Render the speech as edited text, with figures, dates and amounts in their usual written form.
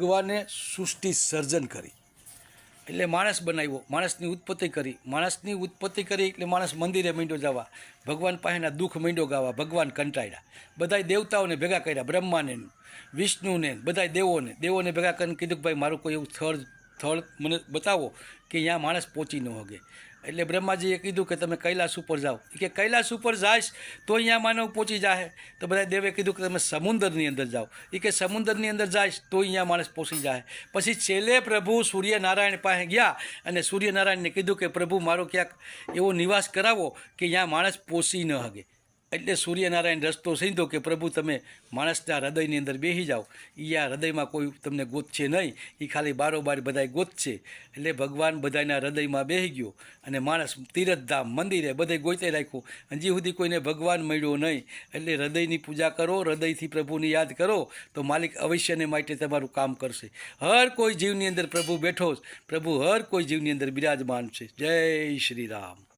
ભગવાને સૃષ્ટિ સર્જન કરી એટલે માણસ બનાવ્યો, માણસની ઉત્પત્તિ કરી એટલે માણસ મંદિરે માંડ્યો જવા, ભગવાન પાસેના દુઃખ માંડ્યો ગાવા, ભગવાન કંટાળ્યા, બધાય દેવતાઓને ભેગા કર્યા, બ્રહ્માને વિષ્ણુને બધાય દેવોને ભેગા કરીને કીધું કે ભાઈ મારું કોઈ એવું સ્થળ મને બતાવો કે અહીંયા માણસ પહોંચી ન શકે. એટલે બ્રહ્માજીએ કીધું કે તમે કૈલાસ ઉપર જાઓ. કે કૈલાસ ઉપર જાઈશ તો અહીંયા માનવ પહોંચી જાય. તો બધા દેવે કીધું કે તમે સમુદ્રની અંદર જાઓ. કે સમુદ્રની અંદર જાઈશ તો અહીંયા માણસ પહોંચી જાય. પછી છેલ્લે પ્રભુ સૂર્યનારાયણ પાસે ગયા અને સૂર્યનારાયણને કીધું કે પ્રભુ મારો ક્યાંક એવો નિવાસ કરાવો કે અહીંયા માણસ પહોંચી ન શકે. એટલે સૂર્યનારાયણ રસ્તો સીધો કે પ્રભુ તમે માણસના હૃદયની અંદર બેસી જાઓ, એ આ હૃદયમાં કોઈ તમને ગોતશે નહીં, એ ખાલી બારોબાર બધાય ગોતશે. એટલે ભગવાન બધાના હૃદયમાં બેસી ગયો અને માણસ તીરથધામ મંદિરે બધે ગોતે રાખ્યું. હજી સુધી કોઈને ભગવાન મળ્યો નહીં. એટલે હૃદયની પૂજા કરો, હૃદયથી પ્રભુને યાદ કરો તો માલિક અવશ્યને માટે તમારું કામ કરશે. હર કોઈ જીવની અંદર પ્રભુ બેઠો, પ્રભુ હર કોઈ જીવની અંદર બિરાજમાન છે. જય શ્રી રામ.